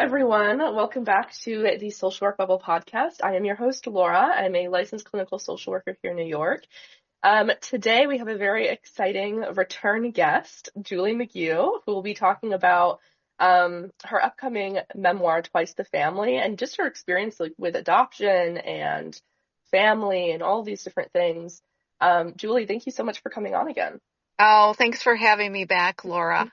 everyone. Welcome back to the Social Work Bubble podcast. I am your host, Laura. I'm a licensed clinical social worker here in New York. Today, we have a very exciting return guest, Julie McGue, who will be talking about her upcoming memoir, Twice the Family, and just her experience with adoption and family and all these different things. Julie, thank you so much for coming on again. Oh, thanks for having me back, Laura.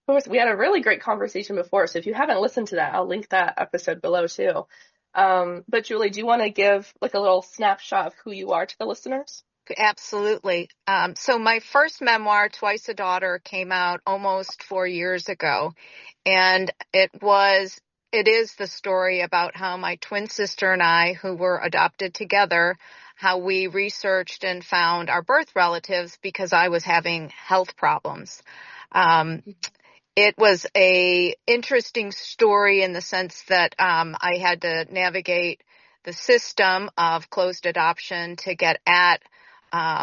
Of course, we had a really great conversation before, so if you haven't listened to that, I'll link that episode below too. But Julie, do you want to give like a little snapshot of who you are to the listeners? Absolutely. So my first memoir, Twice a Daughter, came out almost 4 years ago, and it is the story about how my twin sister and I, who were adopted together, how we researched and found our birth relatives because I was having health problems. It was a interesting story in the sense that I had to navigate the system of closed adoption to get at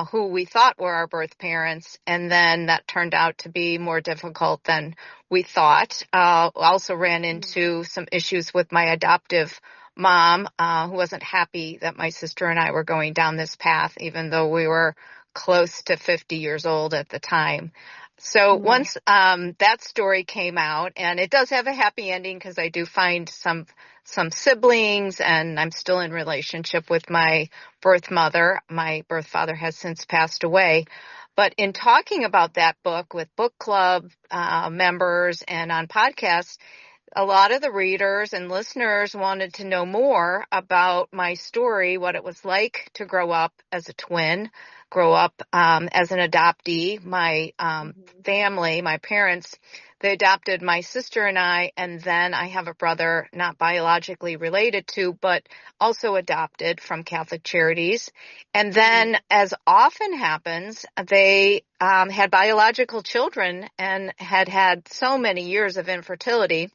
who we thought were our birth parents, and then that turned out to be more difficult than we thought. Also ran into some issues with my adoptive mom, who wasn't happy that my sister and I were going down this path, even though we were close to 50 years old at the time. So once that story came out, and it does have a happy ending because I do find some siblings, and I'm still in relationship with my birth mother. My birth father has since passed away. But in talking about that book with book club members and on podcasts, a lot of the readers and listeners wanted to know more about my story, what it was like to grow up as a twin, grow up as an adoptee. My family, my parents, they adopted my sister and I, and then I have a brother not biologically related to, but also adopted from Catholic Charities. And then, as often happens, they had biological children and had so many years of infertility.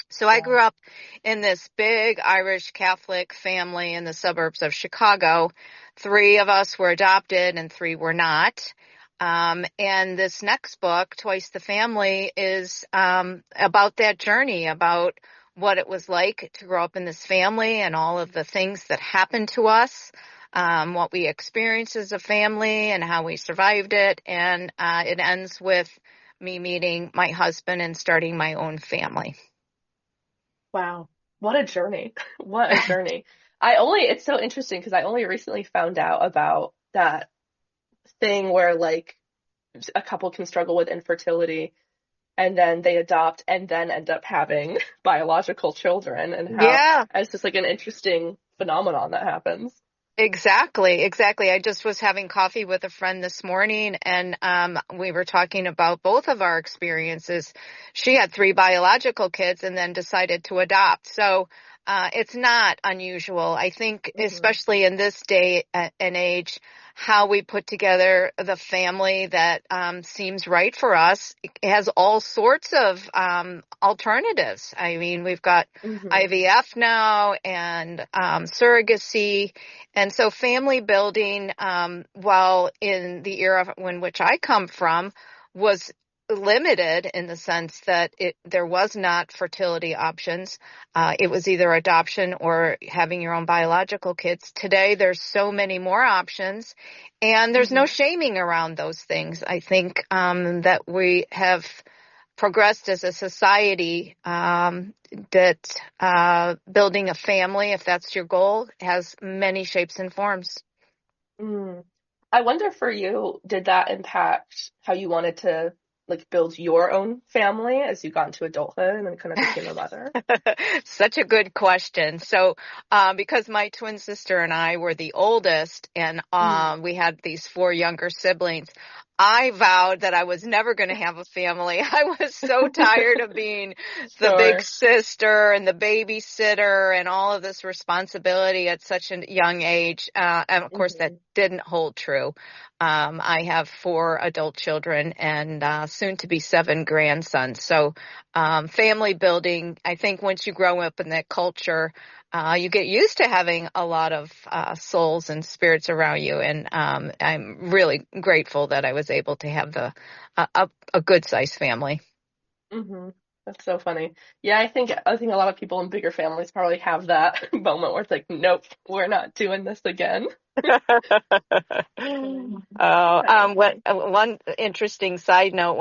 So I grew up in this big Irish Catholic family in the suburbs of Chicago. 3 of us were adopted and 3 were not. And this next book, Twice the Family, is about that journey, about what it was like to grow up in this family and all of the things that happened to us, what we experienced as a family and how we survived it. And it ends with me meeting my husband and starting my own family. Wow, what a journey. What a journey. It's so interesting because I only recently found out about that thing where like a couple can struggle with infertility and then they adopt and then end up having biological children, and how Yeah. it's just like an interesting phenomenon that happens. Exactly. I just was having coffee with a friend this morning, and we were talking about both of our experiences. She had 3 biological kids and then decided to adopt. So it's not unusual. I think, especially in this day and age, how we put together the family that seems right for us has all sorts of alternatives. I mean, we've got IVF now and surrogacy. And so family building, while in the era in which I come from, was limited in the sense that there was not fertility options. It was either adoption or having your own biological kids. Today, there's so many more options, and there's no shaming around those things. I think that we have progressed as a society, that building a family, if that's your goal, has many shapes and forms. I wonder for you, did that impact how you wanted to like build your own family as you got into adulthood and then kind of became a mother? Such a good question. So, because my twin sister and I were the oldest, and we had these 4 younger siblings, I vowed that I was never going to have a family. I was so tired of being the big sister and the babysitter and all of this responsibility at such a young age. And of course, that didn't hold true. I have 4 adult children and soon to be 7 grandsons. So family building, I think once you grow up in that culture, you get used to having a lot of souls and spirits around you. And I'm really grateful that I was able to have a good-sized family. That's so funny. Yeah, I think a lot of people in bigger families probably have that moment where it's like, nope, we're not doing this again. Right. One interesting side note,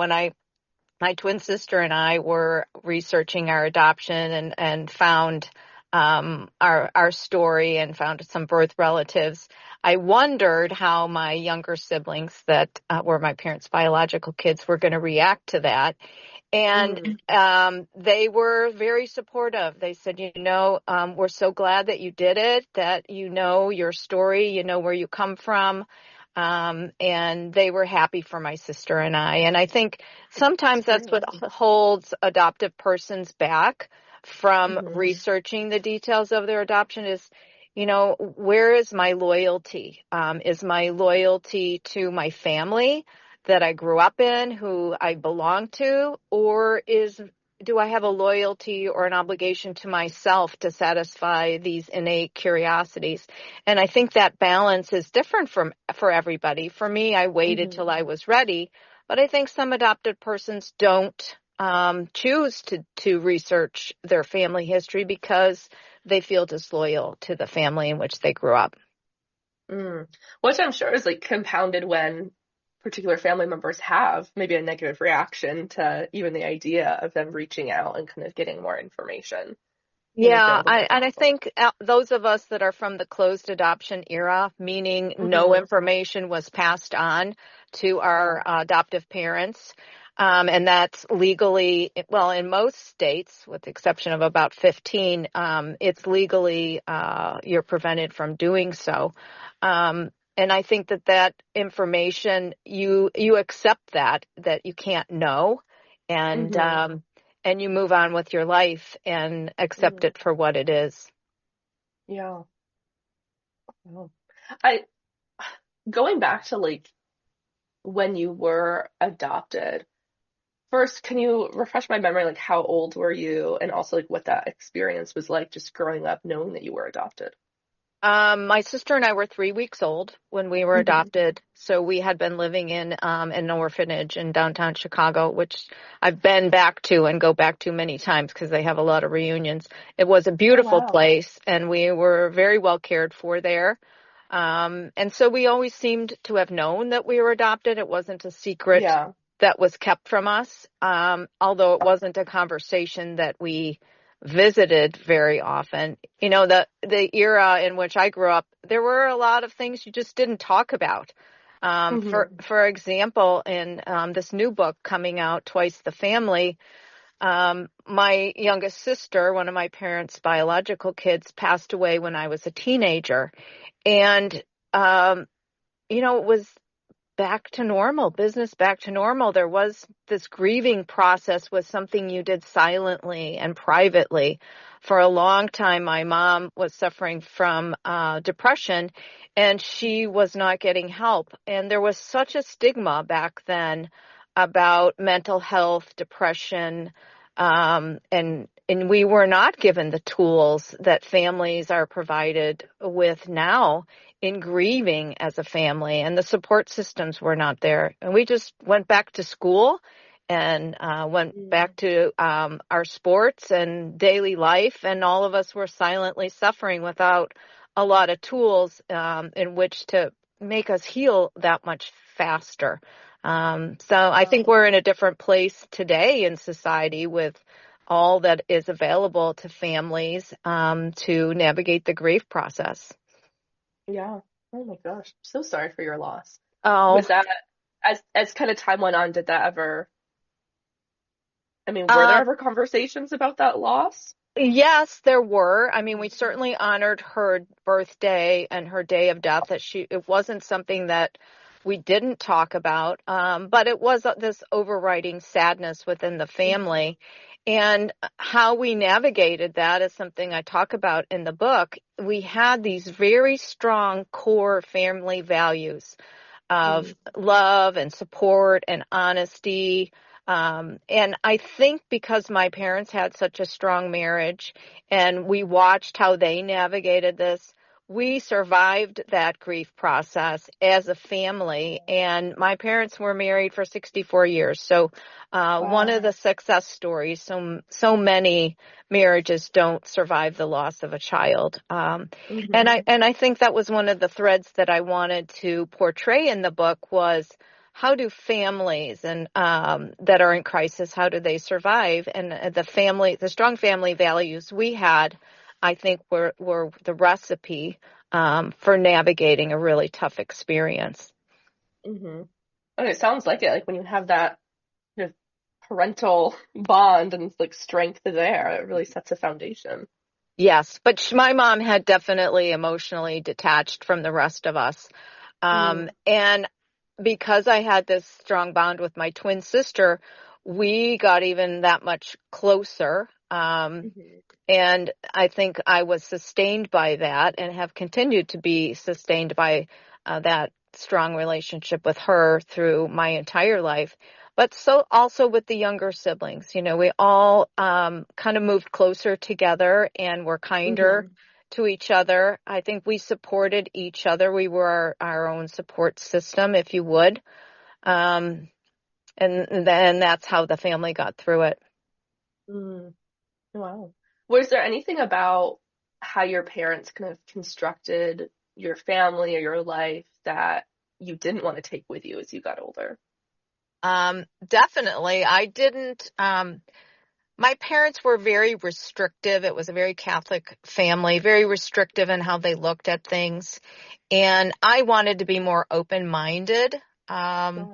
my twin sister and I were researching our adoption and found our story and found some birth relatives. I wondered how my younger siblings that were my parents' biological kids were going to react to that. And Mm, they were very supportive. They said, we're so glad that you did it, that you know your story, you know where you come from. And they were happy for my sister and I. And I think that's sometimes that's great. what holds adoptive persons back from Hmm. researching the details of their adoption is, where is my loyalty? Is my loyalty to my family that I grew up in, who I belong to, or do I have a loyalty or an obligation to myself to satisfy these innate curiosities? And I think that balance is different for everybody. For me, I waited Hmm. till I was ready, but I think some adopted persons don't choose to research their family history because they feel disloyal to the family in which they grew up. Mm. Which I'm sure is like compounded when particular family members have maybe a negative reaction to even the idea of them reaching out and kind of getting more information, Yeah, understandable where and that's I going. think those of us that are from the closed adoption era, meaning no Hmm. information was passed on to Yeah. our adoptive parents, and that's legally, well, in most states, with the exception of about 15, it's legally, you're prevented from doing so. And I think that information, you accept that you can't know, and Hmm. and you move on with your life and accept Mm. it for what it is. Yeah. Oh. I Going back to like when you were adopted. First, can you refresh my memory, like how old were you, and also like what that experience was like just growing up knowing that you were adopted? My sister and I were 3 weeks old when we were Hmm. adopted. So we had been living in an orphanage in downtown Chicago, which I've been back to and go back to many times because they have a lot of reunions. It was a Oh beautiful wow. place, and we were very well cared for there. And so we always seemed to have known that we were adopted. It wasn't a secret Yeah. that was kept from us, although it wasn't a conversation that we visited very often. The era in which I grew up, there were a lot of things you just didn't talk about. Hmm. For example, in this new book coming out, Twice the Family, my youngest sister, one of my parents' biological kids, passed away when I was a teenager. And, it was back to normal, business back to normal. There was this grieving process was something you did silently and privately. For a long time, my mom was suffering from depression and she was not getting help. And there was such a stigma back then about mental health, depression, and we were not given the tools that families are provided with now in grieving as a family, and the support systems were not there. And we just went back to school and went Mm. back to our sports and daily life, and all of us were silently suffering without a lot of tools in which to make us heal that much faster. So I think Wow. we're in a different place today in society with all that is available to families to navigate the grief process. Yeah. Oh my gosh. So sorry for your loss. Oh, Was that as kind of time went on, did that ever, I mean, were there uh, ever conversations about that loss? yes, there were. I mean, Mm. we certainly honored her birthday and her day of death. It wasn't something that we didn't talk about, but it was this overriding sadness within the Hmm. family. And how we navigated that is something I talk about in the book. We had these very strong core family values Hmm. of love and support and honesty. And I think because my parents had such a strong marriage and we watched how they navigated this, we survived that grief process as a family, and my parents were married for 64 years. So one Wow. of the success stories, so many marriages don't survive the loss of a child. And Mm-hmm. I think that was one of the threads that I wanted to portray in the book was how do families and that are in crisis, how do they survive? And the strong family values we had, I think were the recipe for navigating a really tough experience. Mm-hmm. And it sounds like it, like when you have that kind of parental bond and like strength there, it really sets a foundation. Yes, but my mom had definitely emotionally detached from the rest of us. Mm. And because I had this strong bond with my twin sister, we got even that much closer. Mm-hmm. And I think I was sustained by that and have continued to be sustained by that strong relationship with her through my entire life. But so also with the younger siblings, we all kind of moved closer together and were kinder Mm-hmm. to each other. I think we supported each other. We were our own support system, if you would. Um, and then that's how the family got through it. Mm. Wow. Was there anything about how your parents kind of constructed your family or your life that you didn't want to take with you as you got older? Definitely. I didn't. My parents were very restrictive. It was a very Catholic family, very restrictive in how they looked at things. And I wanted to be more open-minded. Um,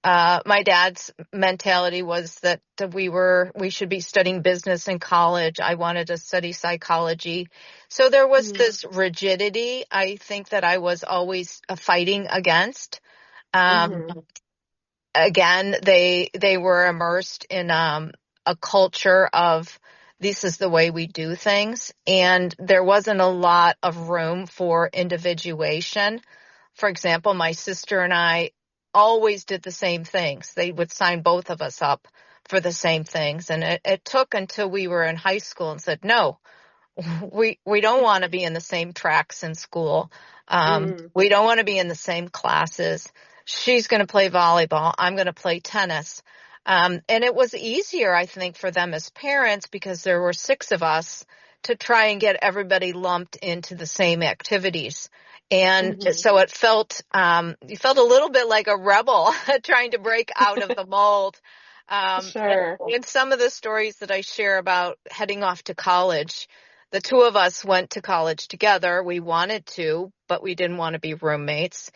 Sure. my dad's mentality was that we should be studying business in college. I wanted to study psychology. So there was Mm-hmm. this rigidity, I think, that I was always fighting against. Um, Mm-hmm. Again, they were immersed in a culture of this is the way we do things, and there wasn't a lot of room for individuation. For example, my sister and I always did the same things. They would sign both of us up for the same things, and it took until we were in high school and said, no, we don't want to be in the same tracks in school. Mm. We don't want to be in the same classes. She's going to play volleyball. I'm going to play tennis. And it was easier, I think, for them as parents because there were 6 of us to try and get everybody lumped into the same activities. And Mm-hmm. so you felt a little bit like a rebel trying to break out of the mold. Sure. And some of the stories that I share about heading off to college, the 2 of us went to college together. We wanted to, but we didn't want to be roommates.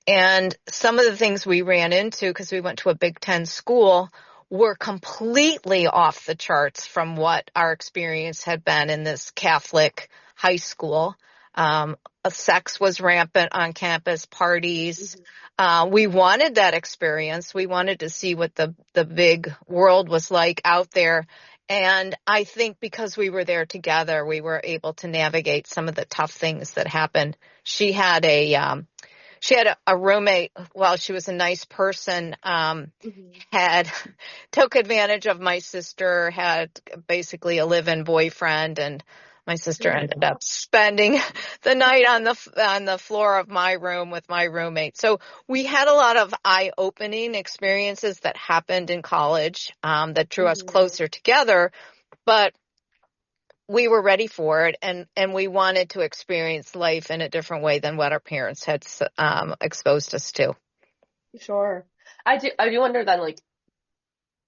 And some of the things we ran into, because we went to a Big Ten school, were completely off the charts from what our experience had been in this Catholic high school. Sex was rampant on campus, parties. Mm-hmm. We wanted that experience. We wanted to see what the big world was like out there. And I think because we were there together, we were able to navigate some of the tough things that happened. She had a roommate. While she was a nice person, Mm-hmm. had took advantage of my sister, had basically a live-in boyfriend, and my sister Mm. ended up spending the night on the floor of my room with my roommate. So we had a lot of eye-opening experiences that happened in college that drew us Mm-hmm. closer together, but we were ready for it, and we wanted to experience life in a different way than what our parents had exposed us to. Sure. I do wonder then, like,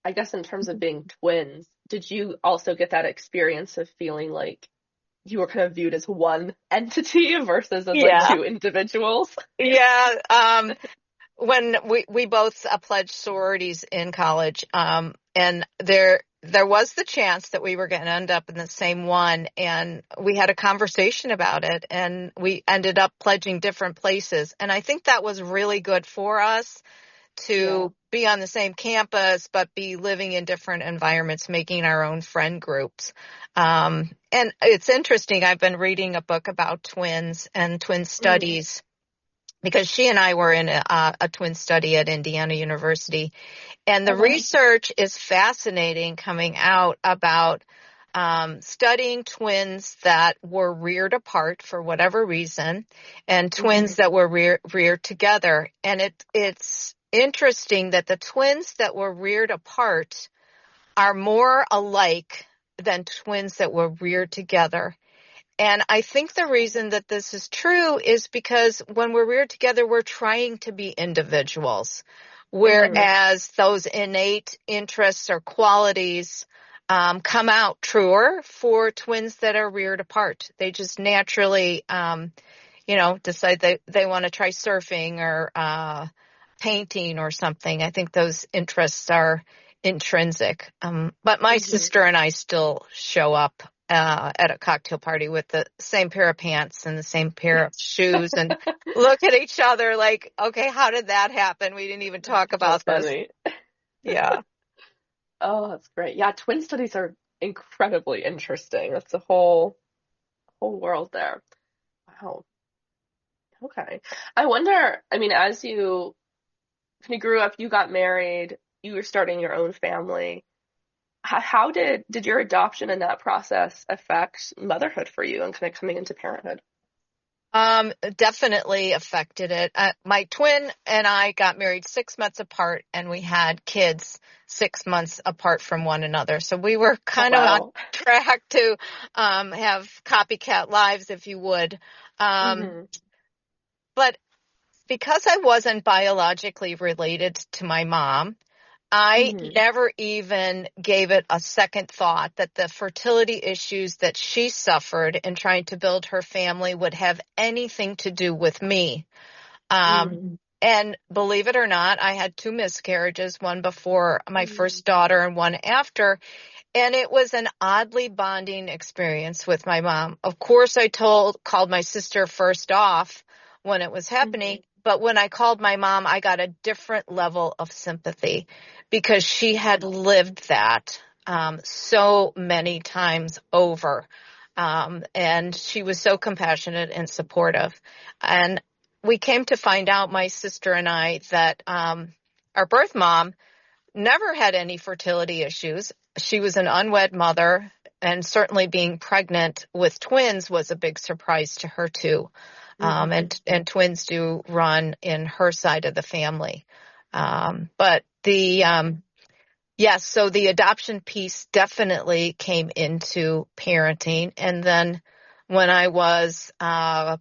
I guess in terms of being twins, did you also get that experience of feeling like you were kind of viewed as one entity versus as like Yeah. two individuals? Yeah. When we both pledged sororities in college, and there was the chance that we were going to end up in the same one, and we had a conversation about it, and we ended up pledging different places, and I think that was really good for us Yeah. to be on the same campus, but be living in different environments, making our own friend groups. And it's interesting. I've been reading a book about twins and twin Mm. studies because she and I were in a twin study at Indiana University. And Oh, the wow. research is fascinating coming out about studying twins that were reared apart for whatever reason and twins that were reared together. And it's interesting that the twins that were reared apart are more alike than twins that were reared together. And I think the reason that this is true is because when we're reared together, we're trying to be individuals, whereas those innate interests or qualities come out truer for twins that are reared apart. They just naturally, decide they want to try surfing or painting or something. I think those interests are intrinsic. But my sister and I still show up at a cocktail party with the same pair of pants and the same pair of shoes and look at each other like, okay, how did that happen? We didn't even talk about this. Funny. Yeah. Oh, that's great. Yeah, twin studies are incredibly interesting. That's a whole world there. Wow. Okay. I wonder, I mean, when you grew up, you got married, you were starting your own family. How did your adoption and that process affect motherhood for you and kind of coming into parenthood? Definitely affected it. My twin and I got married 6 months apart, and we had kids 6 months apart from one another. So we were kind of on track to have copycat lives, if you would. But because I wasn't biologically related to my mom, I never even gave it a second thought that the fertility issues that she suffered in trying to build her family would have anything to do with me. And believe it or not, I had 2 miscarriages, one before my first daughter and one after. And it was an oddly bonding experience with my mom. Of course, I called my sister first off when it was happening. But when I called my mom, I got a different level of sympathy because she had lived that so many times over. And she was so compassionate and supportive. And we came to find out, my sister and I, that our birth mom never had any fertility issues. She was an unwed mother, and certainly being pregnant with twins was a big surprise to her too. And twins do run in her side of the family. But yes, so the adoption piece definitely came into parenting. And then when I was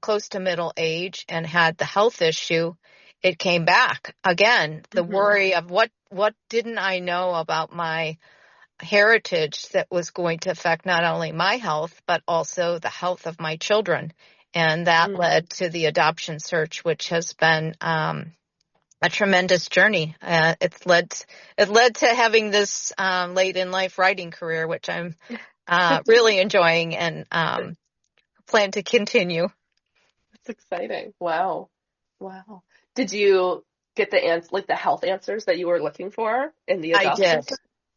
close to middle age and had the health issue, it came back again. The worry of what didn't I know about my heritage that was going to affect not only my health, but also the health of my children. And that led to the adoption search, which has been a tremendous journey. It led to having this late in life writing career, which I'm really enjoying and plan to continue. It's exciting. Wow. Did you get the health answers that you were looking for in the adoption?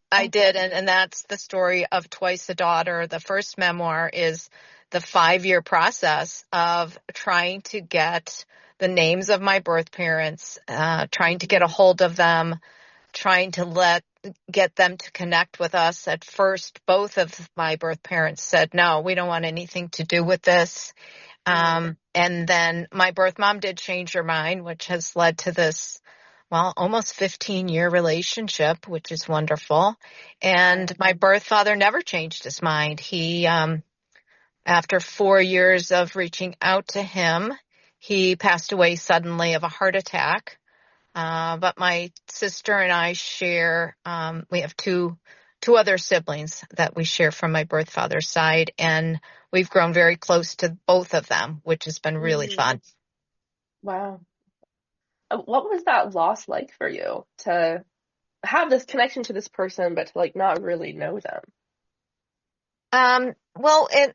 I did. And that's the story of Twice a Daughter. The first memoir is the 5-year process of trying to get the names of my birth parents, trying to get a hold of them, trying to get them to connect with us. At first, both of my birth parents said, no, we don't want anything to do with this. And then my birth mom did change her mind, which has led to this, almost 15-year relationship, which is wonderful. And my birth father never changed his mind. He, after 4 years of reaching out to him, he passed away suddenly of a heart attack. But my sister and I share, we have two other siblings that we share from my birth father's side, and we've grown very close to both of them, which has been really fun. Wow. What was that loss like for you to have this connection to this person, but to not really know them?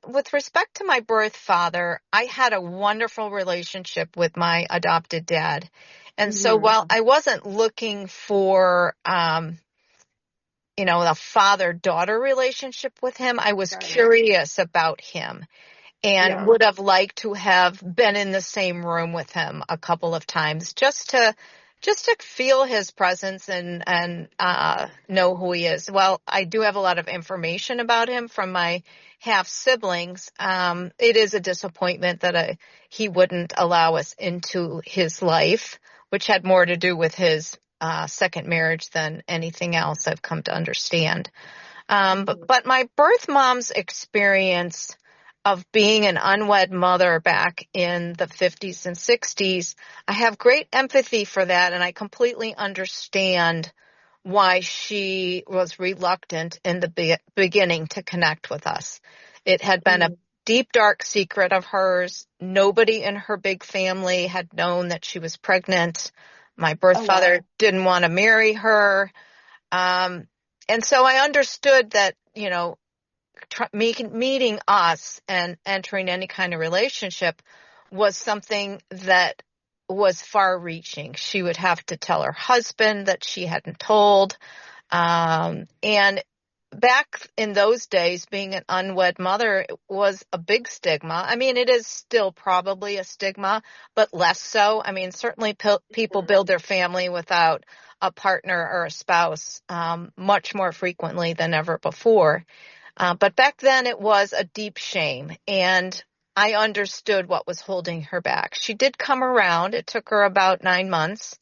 With respect to my birth father, I had a wonderful relationship with my adopted dad. And so while I wasn't looking for, a father-daughter relationship with him, I was curious about him and would have liked to have been in the same room with him a couple of times just to just to feel his presence and know who he is. Well, I do have a lot of information about him from my half siblings. It is a disappointment that he wouldn't allow us into his life, which had more to do with his second marriage than anything else I've come to understand. But my birth mom's experience of being an unwed mother back in the 50s and 60s, I have great empathy for that, and I completely understand why she was reluctant in the beginning to connect with us. It had been a deep, dark secret of hers. Nobody in her big family had known that she was pregnant. My birth father didn't want to marry her. And so I understood that, meeting us and entering any kind of relationship was something that was far reaching. She would have to tell her husband that she hadn't told. And back in those days, being an unwed mother was a big stigma. I mean, it is still probably a stigma, but less so. I mean, certainly people build their family without a partner or a spouse much more frequently than ever before. But back then it was a deep shame, and I understood what was holding her back. She did come around. It took her about 9 months.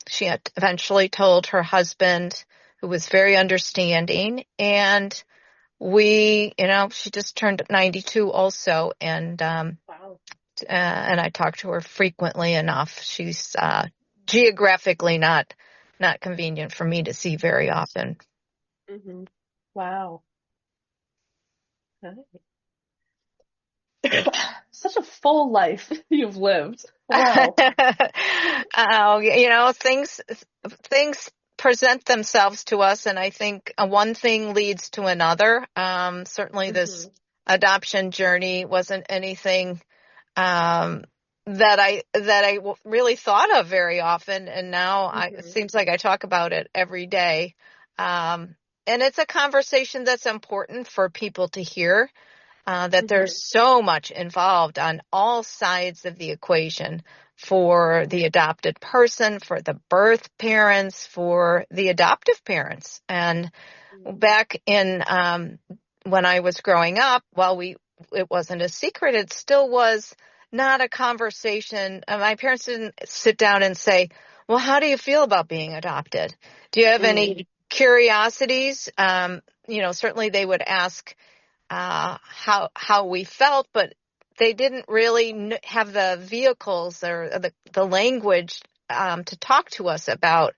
She had eventually told her husband, who was very understanding, and she just turned 92 also, and and I talked to her frequently enough. She's geographically not convenient for me to see very often. Mm-hmm. Wow. Such a full life you've lived. Wow. Things present themselves to us, and I think one thing leads to another. Certainly this adoption journey wasn't anything that I really thought of very often, and now it seems like I talk about it every day. And it's a conversation that's important for people to hear. That there's so much involved on all sides of the equation for the adopted person, for the birth parents, for the adoptive parents. And back in when I was growing up, it wasn't a secret. It still was not a conversation. My parents didn't sit down and say, well, how do you feel about being adopted? Do you have any curiosities? Certainly they would ask how we felt, but they didn't really have the vehicles or the language to talk to us about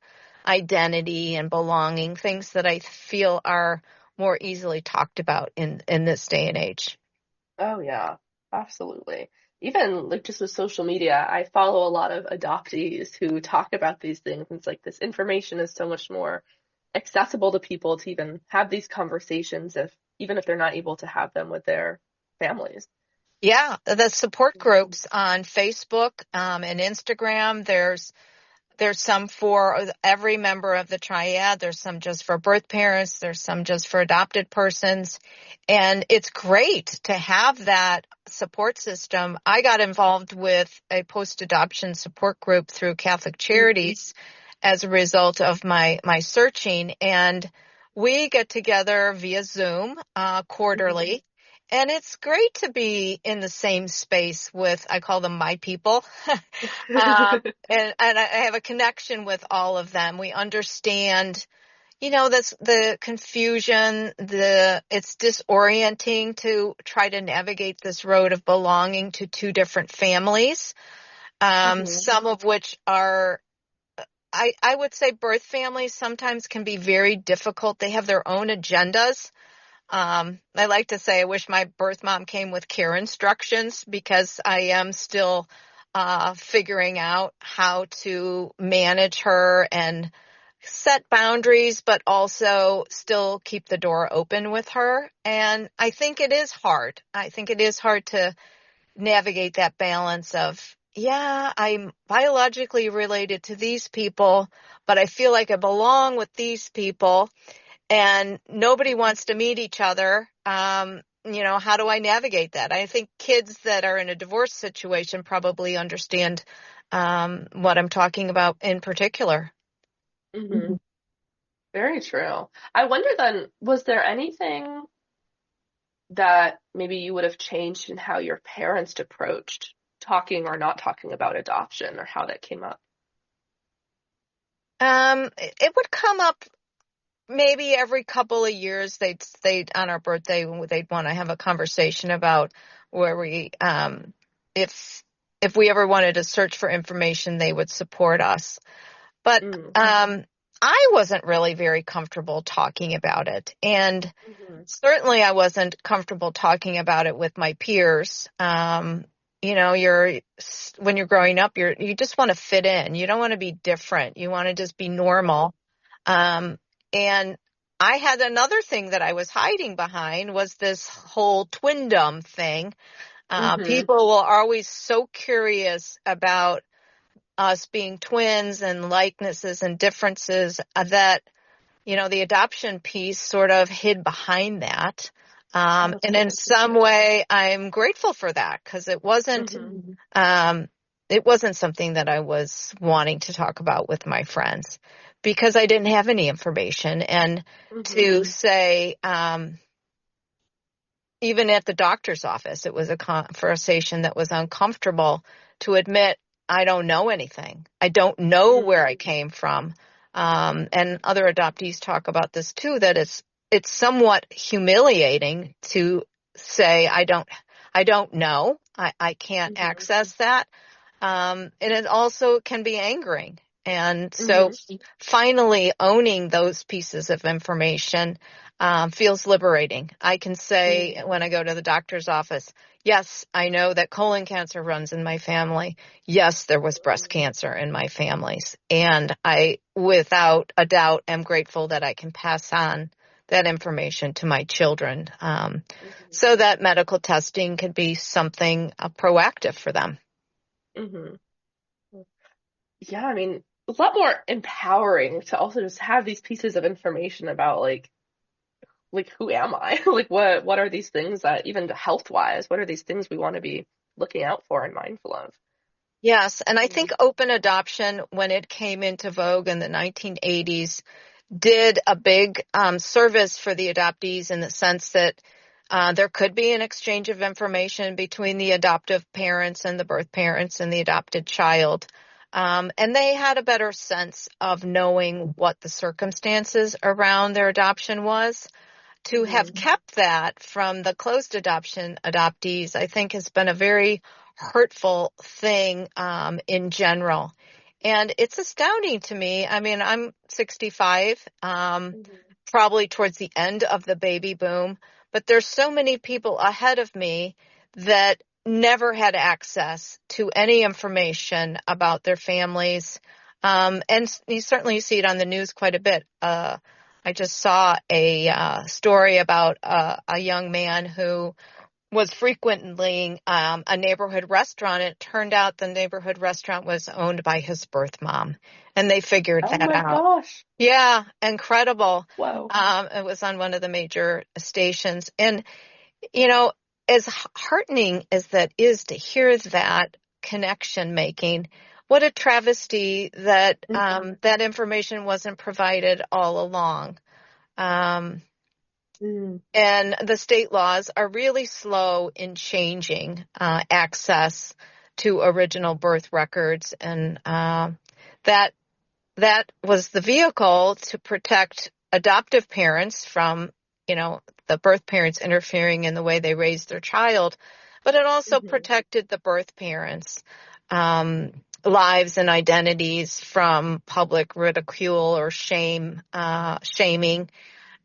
identity and belonging, things that I feel are more easily talked about in this day and age. Oh yeah, absolutely. Even like just with social media, I follow a lot of adoptees who talk about these things. And it's like this information is so much more accessible to people to even have these conversations even if they're not able to have them with their families. Yeah, the support groups on Facebook and Instagram, there's some for every member of the triad. There's some just for birth parents. There's some just for adopted persons. And it's great to have that support system. I got involved with a post-adoption support group through Catholic Charities as a result of my searching. And we get together via Zoom quarterly. And it's great to be in the same space with, I call them my people. And I have a connection with all of them. We understand, that's the confusion, it's disorienting to try to navigate this road of belonging to two different families, some of which are, I would say birth families sometimes can be very difficult. They have their own agendas. I like to say I wish my birth mom came with care instructions because I am still figuring out how to manage her and set boundaries, but also still keep the door open with her. And I think it is hard. I think it is hard to navigate that balance of, yeah, I'm biologically related to these people, but I feel like I belong with these people. And nobody wants to meet each other. how do I navigate that? I think kids that are in a divorce situation probably understand what I'm talking about in particular. Hmm. Very true. I wonder then, was there anything that maybe you would have changed in how your parents approached talking or not talking about adoption or how that came up? It would come up maybe every couple of years. They'd on our birthday, they'd want to have a conversation about where if we ever wanted to search for information, they would support us. But Mm. I wasn't really very comfortable talking about it. And Hmm. certainly I wasn't comfortable talking about it with my peers. When you're growing up, you just want to fit in. You don't want to be different. You want to just be normal. Um, and I had another thing that I was hiding behind was this whole twindom thing. Hmm. People were always so curious about us being twins and likenesses and differences that, the adoption piece sort of hid behind that. Oh, that's And so in some interesting. way, I'm grateful for that because um, it wasn't something that I was wanting to talk about with my friends because I didn't have any information. And Hmm. to say, even at the doctor's office, it was a conversation that was uncomfortable to admit I don't know anything. I don't know where I came from. And other adoptees talk about this too, that it's somewhat humiliating to say I don't know. I can't Hmm. access that. And it also can be angering. And so Hmm. finally owning those pieces of information feels liberating. I can say when I go to the doctor's office, yes, I know that colon cancer runs in my family. Yes, there was breast cancer in my family's. And I, without a doubt, am grateful that I can pass on that information to my children so that medical testing can be something proactive for them. Hmm. Yeah, I mean, a lot more empowering to also just have these pieces of information about like who am I? Like what are these things that even health wise, what are these things we want to be looking out for and mindful of? Yes, and I Mm. think open adoption, when it came into vogue in the 1980s, did a big service for the adoptees in the sense that there could be an exchange of information between the adoptive parents and the birth parents and the adopted child. And they had a better sense of knowing what the circumstances around their adoption was. To have Hmm. kept that from the closed adoption adoptees, I think has been a very hurtful thing in general. And it's astounding to me. I mean, I'm 65, Hmm. probably towards the end of the baby boom, but there's so many people ahead of me that never had access to any information about their families. And you certainly see it on the news quite a bit. I just saw a story about a young man who was frequenting a neighborhood restaurant. It turned out the neighborhood restaurant was owned by his birth mom, and they figured Oh that my out. gosh. Yeah, incredible. Whoa. It was on one of the major stations. And, you know, as heartening as that is to hear that connection making, what a travesty that Hmm. that information wasn't provided all along. Um, Hmm. and the state laws are really slow in changing access to original birth records, and that that was the vehicle to protect adoptive parents from, the birth parents interfering in the way they raised their child, but it also Hmm. protected the birth parents' lives and identities from public ridicule or shaming.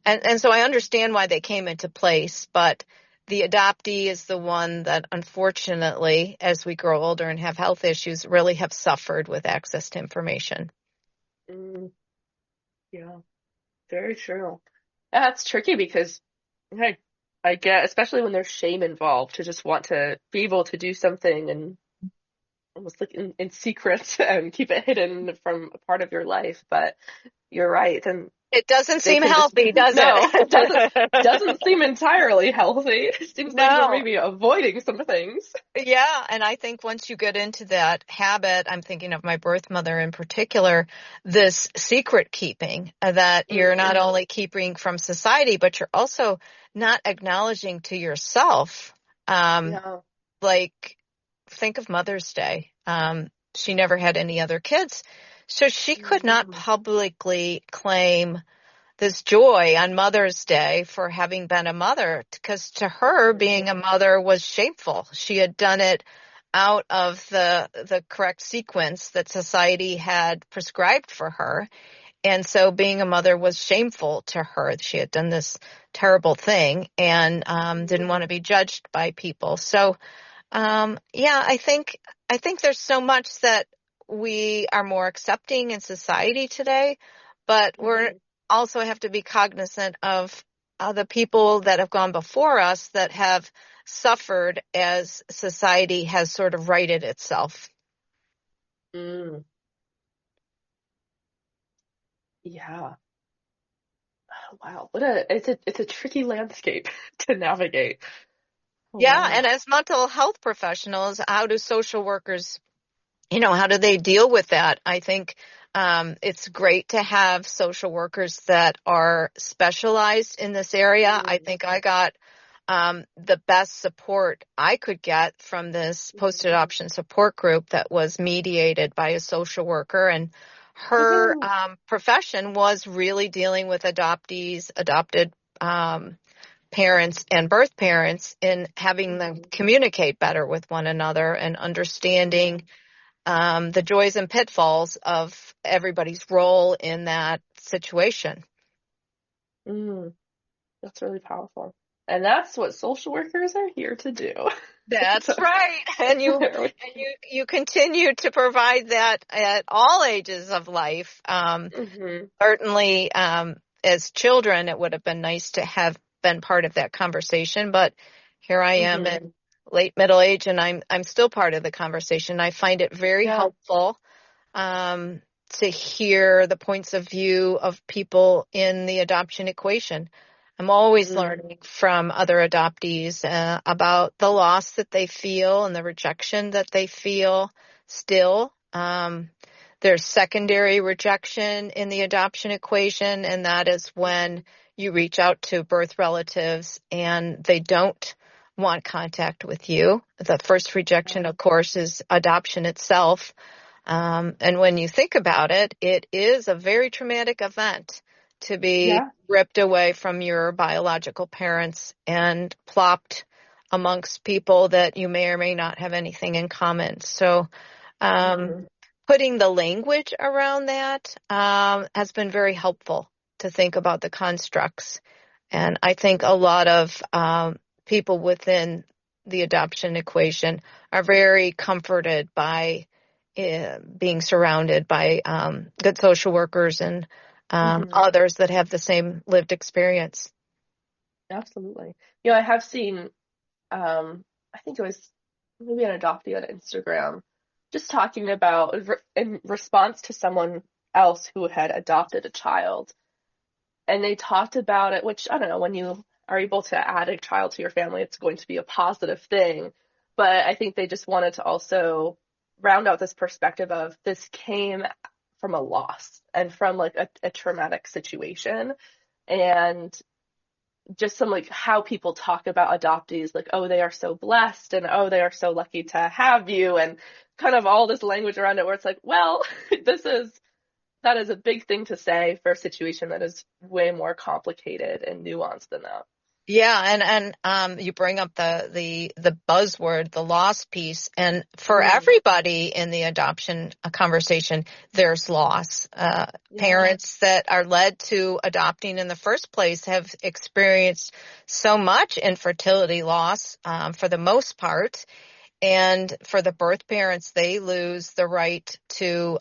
And so I understand why they came into place, but the adoptee is the one that unfortunately, as we grow older and have health issues, really have suffered with access to information. Hmm. Yeah, very true. That's tricky because hey, I get, especially when there's shame involved, to just want to be able to do something and almost like in secret and keep it hidden from a part of your life. But you're right. And It doesn't they seem can just, healthy, does no, it it? doesn't seem entirely healthy. It seems like we're No. maybe avoiding some things. Yeah, and I think once you get into that habit, I'm thinking of my birth mother in particular, this secret keeping that you're not Mm, only keeping from society, but you're also not acknowledging to yourself. Um, yeah. like, think of Mother's Day. She never had any other kids, so she could not Mm, publicly claim this joy on Mother's Day for having been a mother, because to her mm, being a mother was shameful. She had done it out of the correct sequence that society had prescribed for her. And so being a mother was shameful to her. She had done this terrible thing and didn't want to be judged by people. So yeah, I think there's so much that we are more accepting in society today, but we're mm. also have to be cognizant of the people that have gone before us that have suffered as society has sort of righted itself. Mm. Yeah. Oh, wow. It's a tricky landscape to navigate. Oh, Yeah, wow. and as mental health professionals, how do social workers, how do they deal with that? I think it's great to have social workers that are specialized in this area. I Mm, think I got the best support I could get from this mm. post-adoption support group that was mediated by a social worker. And her Woohoo. profession was really dealing with adoptees, adopted parents, and birth parents in having them Mhm, communicate better with one another and yeah. understanding the joys and pitfalls of everybody's role in that situation. Mm, that's really powerful. And that's what social workers are here to do. That's So, right. And you there we and you continue to provide that at all ages of life. hmm Certainly, as children, it would have been nice to have been part of that conversation, but here I am hmm in late middle age and I'm still part of the conversation. I find it very Yeah. helpful to hear the points of view of people in the adoption equation. I'm always Mm, learning from other adoptees about the loss that they feel and the rejection that they feel still. There's secondary rejection in the adoption equation, and that is when you reach out to birth relatives and they don't want contact with you. The first rejection, of course, is adoption itself. And when you think about it, it is a very traumatic event to be yeah. ripped away from your biological parents and plopped amongst people that you may or may not have anything in common. So, um, hmm putting the language around that has been very helpful to think about the constructs. And I think a lot of people within the adoption equation are very comforted by being surrounded by good social workers and hmm others that have the same lived experience. Absolutely. I have seen, I think it was maybe an adoptee on Instagram, just talking about in response to someone else who had adopted a child. And they talked about it, which I don't know, when you are able to add a child to your family, it's going to be a positive thing. But I think they just wanted to also round out this perspective of this came from a loss and from like a traumatic situation. And just some like how people talk about adoptees, like, oh, they are so blessed and oh, they are so lucky to have you, and kind of all this language around it where it's like, well, this is that is a big thing to say for a situation that is way more complicated and nuanced than that. Yeah, and you bring up the buzzword, the loss piece, and for Mm, everybody in the adoption conversation, there's loss. yeah. Parents that are led to adopting in the first place have experienced so much infertility loss for the most part, and for the birth parents, they lose the right to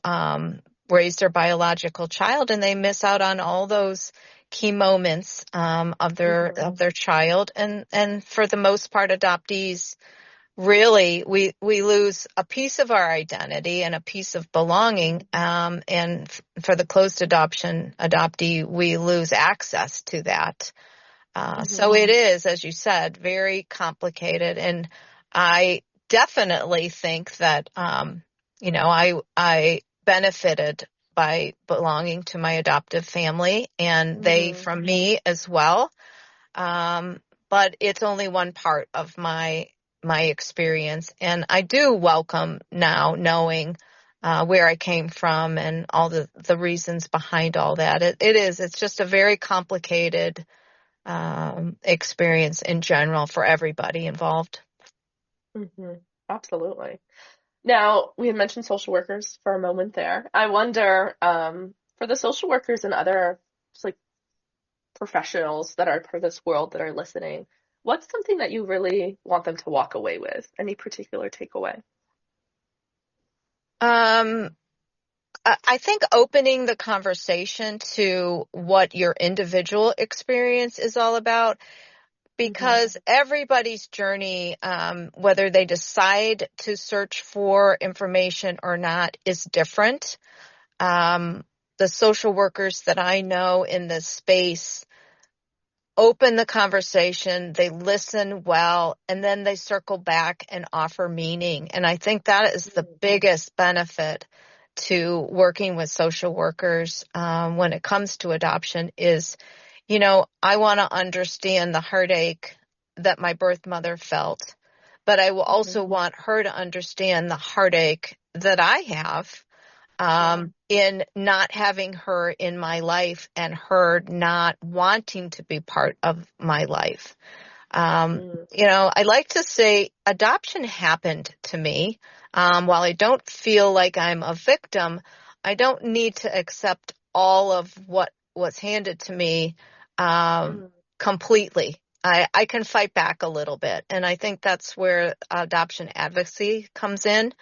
raise their biological child, and they miss out on all those key moments of hmm their child. And for the most part, adoptees really we lose a piece of our identity and a piece of belonging. And for the closed adoptee, we lose access to that. So it is, as you said, very complicated. And I definitely think that, I benefited by belonging to my adoptive family, and they from me as well. But it's only one part of my experience. And I do welcome now knowing where I came from and all the reasons behind all that. It's just a very complicated experience in general for everybody involved. Absolutely. Now, we had mentioned social workers for a moment there. I wonder, for the social workers and other just like professionals that are part of this world that are listening, what's something that you really want them to walk away with? Any particular takeaway? I think opening the conversation to what your individual experience is all about, because everybody's journey, whether they decide to search for information or not, is different. The social workers that I know in this space open the conversation, they listen well, and then they circle back and offer meaning. And I think that is the biggest benefit to working with social workers when it comes to adoption is, I want to understand the heartache that my birth mother felt, but I will also want her to understand the heartache that I have in not having her in my life and her not wanting to be part of my life. I like to say adoption happened to me. While I don't feel like I'm a victim, I don't need to accept all of what was handed to me completely. I can fight back a little bit. And I think that's where adoption advocacy comes in.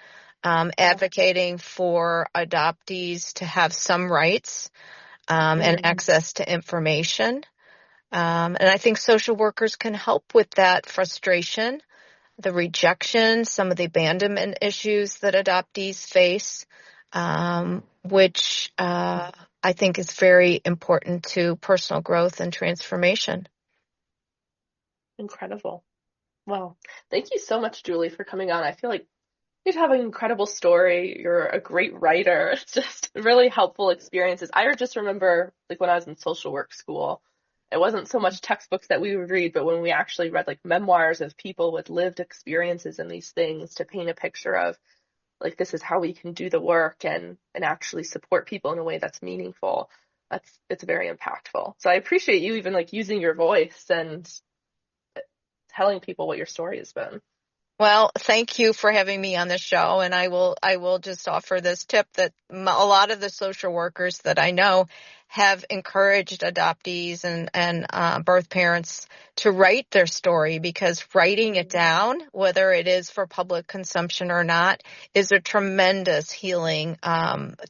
Advocating for adoptees to have some rights and access to information. And I think social workers can help with that frustration, the rejection, some of the abandonment issues that adoptees face, which I think is very important to personal growth and transformation. Incredible. Well, thank you so much, Julie, for coming on. I feel like you have an incredible story. You're a great writer. It's just really helpful experiences. I just remember like when I was in social work school, it wasn't so much textbooks that we would read, but when we actually read like memoirs of people with lived experiences in these things to paint a picture of like this is how we can do the work and actually support people in a way that's meaningful. It's very impactful. So I appreciate you even like using your voice and telling people what your story has been. Well, thank you for having me on the show. And I will just offer this tip that a lot of the social workers that I know have encouraged adoptees and birth parents to write their story, because writing it down, whether it is for public consumption or not, is a tremendous healing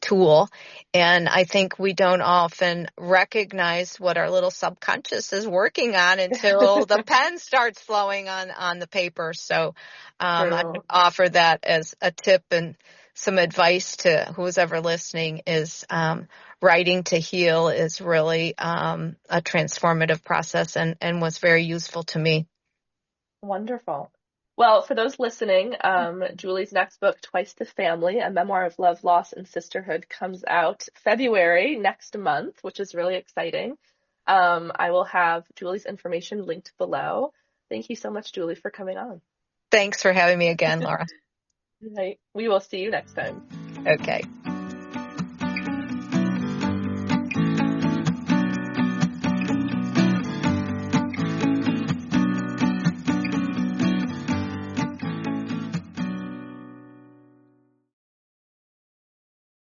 tool. And I think we don't often recognize what our little subconscious is working on until the pen starts flowing on the paper. So I would offer that as a tip and some advice to who's ever listening is writing to heal is really a transformative process and was very useful to me. Wonderful. Well, for those listening, Julie's next book, Twice the Family, a memoir of love, loss, and sisterhood, comes out February next month, which is really exciting. I will have Julie's information linked below. Thank you so much, Julie, for coming on. Thanks for having me again, Laura. Right. We will see you next time. Okay.